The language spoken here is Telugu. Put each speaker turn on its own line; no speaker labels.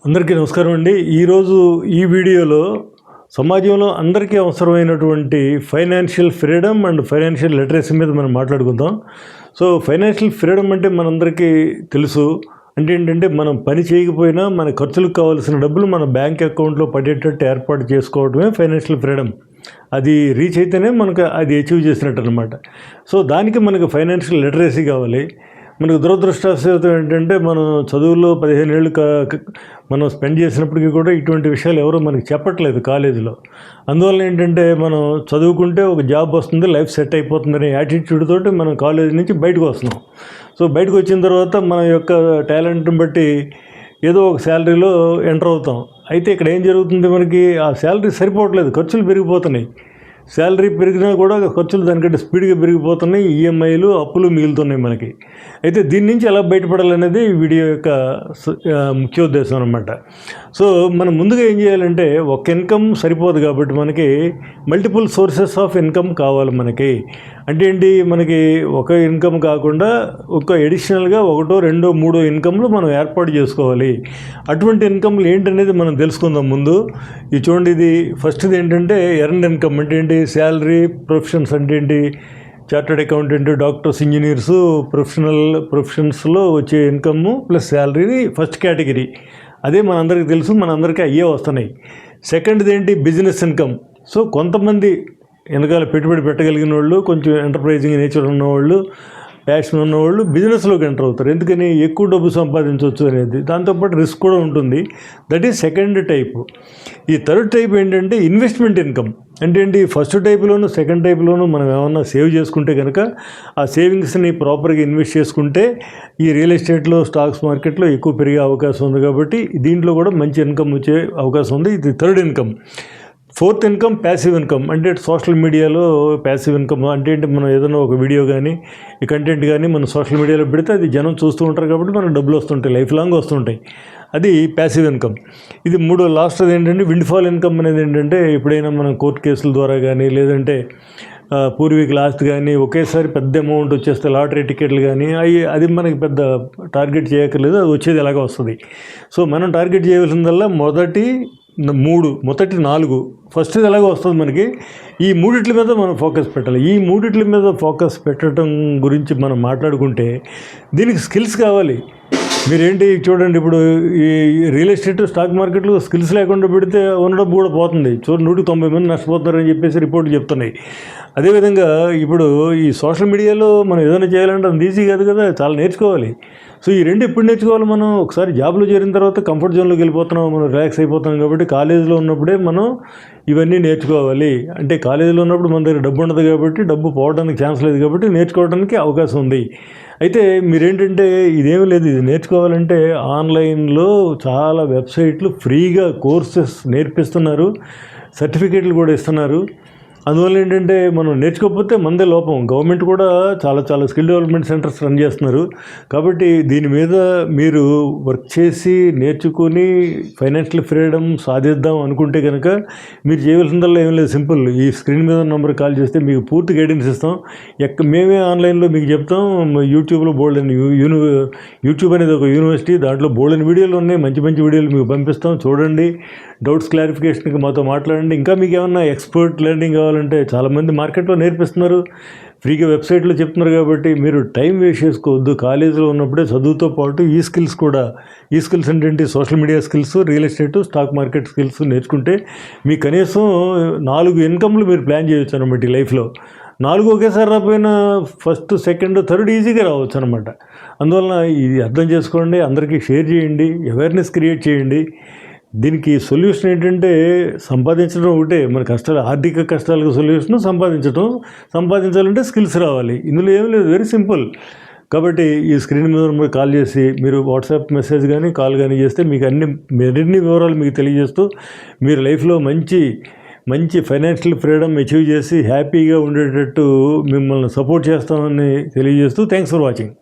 అందరికీ నమస్కారం అండి. ఈరోజు ఈ వీడియోలో సమాజంలో అందరికీ అవసరమైనటువంటి financial freedom and financial literacy మీద మనం మాట్లాడుకుందాం. సో ఫైనాన్షియల్ ఫ్రీడమ్ అంటే మనందరికీ తెలుసు. అంటే ఏంటంటే మనం పని చేయకపోయినా మన ఖర్చులకు కావాల్సిన డబ్బులు మన బ్యాంక్ అకౌంట్లో పడేటట్టు ఏర్పాటు చేసుకోవడమే ఫైనాన్షియల్ ఫ్రీడమ్. అది రీచ్ అయితేనే మనకు అది అచీవ్ చేసినట్టు అనమాట. సో దానికి మనకు ఫైనాన్షియల్ లిటరసీ కావాలి. మనకు దురదృష్టవశాత్తు ఏంటంటే మనం చదువులో 15 ఏళ్ళు మనం స్పెండ్ చేసినప్పటికీ కూడా ఇటువంటి విషయాలు ఎవరో మనకి చెప్పట్లేదు కాలేజీలో. అందువల్ల ఏంటంటే మనం చదువుకుంటే ఒక జాబ్ వస్తుంది, లైఫ్ సెట్ అయిపోతుందనే యాటిట్యూడ్ తోటి మనం కాలేజీ నుంచి బయటకు వస్తున్నాం. సో బయటకు వచ్చిన తర్వాత మన యొక్క టాలెంట్ని బట్టి ఏదో ఒక శాలరీలో ఎంటర్ అవుతాం. అయితే ఇక్కడ ఏం జరుగుతుంది, మనకి ఆ శాలరీ సరిపోవట్లేదు, ఖర్చులు పెరిగిపోతున్నాయి. శాలరీ పెరిగినా కూడా ఖర్చులు దానికంటే స్పీడ్గా పెరిగిపోతున్నాయి, ఈఎంఐలు అప్పులు మిగులుతున్నాయి మనకి. అయితే దీని నుంచి ఎలా బయటపడాలనేది ఈ వీడియో యొక్క ముఖ్యోద్దేశం అనమాట. సో మనం ముందుగా ఏం చేయాలంటే, ఒక ఇన్కమ్ సరిపోదు కాబట్టి మనకి మల్టిపుల్ సోర్సెస్ ఆఫ్ ఇన్కమ్ కావాలి మనకి. అంటే ఏంటి, మనకి ఒక ఇన్కమ్ కాకుండా ఒక ఎడిషనల్గా 1, 2, 3 ఇన్కమ్లు మనం ఏర్పాటు చేసుకోవాలి. అటువంటి ఇన్కమ్లు ఏంటనేది మనం తెలుసుకుందాం ముందు. ఇది చూడండి, ఇది ఫస్ట్ది ఏంటంటే ఎర్న్డ్ ఇన్కమ్. అంటే ఏంటి, శాలరీ, ప్రొఫెషన్స్ అంటే ఏంటి, చార్టర్డ్ అకౌంటెంట్, డాక్టర్స్, ఇంజనీర్స్, ప్రొఫెషన్స్లో వచ్చే ఇన్కమ్ ప్లస్ శాలరీని ఫస్ట్ కేటగిరీ. అదే మనందరికీ తెలుసు, మనందరికీ అయ్యే వస్తున్నాయి. సెకండ్ది ఏంటి, బిజినెస్ ఇన్కమ్. సో కొంతమంది వెనకాల పెట్టుబడి పెట్టగలిగిన వాళ్ళు, కొంచెం ఎంటర్ప్రైజింగ్ నేచర్ ఉన్నవాళ్ళు, ప్యాషన్ ఉన్నవాళ్ళు బిజినెస్లోకి ఎంటర్ అవుతారు. ఎందుకని, ఎక్కువ డబ్బు సంపాదించవచ్చు అనేది. దాంతోపాటు రిస్క్ కూడా ఉంటుంది. That is second type. ఈ థర్డ్ టైప్ ఏంటంటే ఇన్వెస్ట్మెంట్ ఇన్కమ్. అంటే ఏంటి, ఫస్ట్ టైప్లోను సెకండ్ టైప్లోను మనం ఏమన్నా సేవ్ చేసుకుంటే కనుక ఆ సేవింగ్స్ని ప్రాపర్గా ఇన్వెస్ట్ చేసుకుంటే ఈ రియల్ ఎస్టేట్లో, స్టాక్స్ మార్కెట్లో ఎక్కువ పెరిగే అవకాశం ఉంది. కాబట్టి దీంట్లో కూడా మంచి ఇన్కమ్ వచ్చే అవకాశం ఉంది. ఇది third income. Fourth income passive income. అంటే సోషల్ మీడియాలో ప్యాసివ్ ఇన్కమ్ అంటే ఏంటి, మనం ఏదైనా ఒక వీడియో కానీ ఈ కంటెంట్ కానీ మనం సోషల్ మీడియాలో పెడితే అది జనం చూస్తూ ఉంటారు కాబట్టి మనకు డబ్బులు వస్తుంటాయి, లైఫ్ లాంగ్ వస్తుంటాయి. అది ప్యాసివ్ ఇన్కమ్. ఇది లాస్ట్ అది ఏంటంటే విండ్ఫాల్ ఇన్కమ్ అనేది. ఏంటంటే ఎప్పుడైనా మనం కోర్టు కేసుల ద్వారా కానీ లేదంటే పూర్వీకుల ఆస్తి కానీ ఒకేసారి పెద్ద అమౌంట్ వచ్చేస్తే, లాటరీ టికెట్లు కానీ అది మనకి పెద్ద టార్గెట్ చేయక్కర్లేదు, అది వచ్చేది ఎలాగ వస్తుంది. సో మనం టార్గెట్ చేయవలసిందల్లా మొదటి 4, ఫస్ట్ ఎలాగో వస్తుంది మనకి. ఈ మూడిట్ల మీద మనం ఫోకస్ పెట్టాలి. ఈ మూడిట్ల మీద ఫోకస్ పెట్టడం గురించి మనం మాట్లాడుకుంటే దీనికి స్కిల్స్ కావాలి. మీరేంటి చూడండి, ఇప్పుడు ఈ రియల్ ఎస్టేట్, స్టాక్ మార్కెట్లో స్కిల్స్ లేకుండా పెడితే ఉన్న డబ్బు కూడా పోతుంది. 190 మంది నష్టపోతున్నారని చెప్పేసి రిపోర్ట్లు చెప్తున్నాయి. అదేవిధంగా ఇప్పుడు ఈ సోషల్ మీడియాలో మనం ఏదైనా చేయాలంటే అది ఈజీ కాదు కదా, చాలా నేర్చుకోవాలి. సో ఈ రెండు ఎప్పుడు నేర్చుకోవాలి, మనం ఒకసారి జాబ్లో చేరిన తర్వాత కంఫర్ట్ జోన్లోకి వెళ్ళిపోతున్నాం, మనం రిలాక్స్ అయిపోతున్నాం. కాబట్టి కాలేజీలో ఉన్నప్పుడే మనం ఇవన్నీ నేర్చుకోవాలి. అంటే కాలేజీలో ఉన్నప్పుడు మన దగ్గర డబ్బు ఉండదు కాబట్టి, డబ్బు పోవడానికి ఛాన్స్ లేదు కాబట్టి నేర్చుకోవడానికి అవకాశం ఉంది. అయితే మీరేంటంటే ఇదేమీ లేదు, ఇది నేర్చుకోవాలంటే ఆన్లైన్లో చాలా వెబ్సైట్లు ఫ్రీగా కోర్సెస్ నేర్పిస్తున్నారు, సర్టిఫికేట్లు కూడా ఇస్తున్నారు. అందువల్ల ఏంటంటే మనం నేర్చుకోకపోతే మనదే లోపం. గవర్నమెంట్ కూడా చాలా స్కిల్ డెవలప్మెంట్ సెంటర్స్ రన్ చేస్తున్నారు. కాబట్టి దీని మీద మీరు వర్క్ చేసి నేర్చుకుని ఫైనాన్షియల్ ఫ్రీడమ్ సాధిద్దాం అనుకుంటే కనుక మీరు చేయవలసిందల్లా ఏం లేదు, సింపుల్. ఈ స్క్రీన్ మీద నెంబర్ కాల్ చేస్తే మీకు పూర్తి గైడెన్స్ ఇస్తాం. మేమే ఆన్లైన్లో మీకు చెప్తాం. యూట్యూబ్లో యూట్యూబ్ అనేది ఒక యూనివర్సిటీ, దాంట్లో బోల్డెన్ వీడియోలు ఉన్నాయి, మంచి వీడియోలు మీకు పంపిస్తాం, చూడండి. డౌట్స్ క్లారిఫికేషన్కి మాతో మాట్లాడండి. ఇంకా మీకు ఏమన్నా ఎక్స్పర్ట్ లెర్నింగ్ కావాలంటే చాలామంది మార్కెట్లో నేర్పిస్తున్నారు, ఫ్రీగా వెబ్సైట్లో చెప్తున్నారు. కాబట్టి మీరు టైం వేస్ట్ చేసుకోవద్దు. కాలేజీలో ఉన్నప్పుడే చదువుతో పాటు ఈ స్కిల్స్ ఏంటంటే social media skills, real estate, stock market skills నేర్చుకుంటే మీ కనీసం 4 ఇన్కమ్లు మీరు ప్లాన్ చేయొచ్చు అనమాట ఈ లైఫ్లో. 4 ఒకేసారి రాకపోయినా ఫస్ట్, సెకండ్, థర్డ్ ఈజీగా రావచ్చు అనమాట. అందువలన ఇది అర్థం చేసుకోండి, అందరికీ షేర్ చేయండి, అవేర్నెస్ క్రియేట్ చేయండి. దీనికి సొల్యూషన్ ఏంటంటే సంపాదించడం ఒకటే మన కష్టాలు, ఆర్థిక కష్టాలకు సొల్యూషన్ సంపాదించాలంటే స్కిల్స్ రావాలి. ఇందులో ఏమీ లేదు, వెరీ సింపుల్. కాబట్టి ఈ స్క్రీన్ మీద కాల్ చేసి మీరు వాట్సాప్ మెసేజ్ కానీ కాల్ కానీ చేస్తే మీకు మరిన్ని వివరాలు మీకు తెలియజేస్తూ మీరు లైఫ్లో మంచి ఫైనాన్షియల్ ఫ్రీడమ్ అచీవ్ చేసి హ్యాపీగా ఉండేటట్టు మిమ్మల్ని సపోర్ట్ చేస్తామని తెలియజేస్తూ థ్యాంక్స్ ఫర్ వాచింగ్.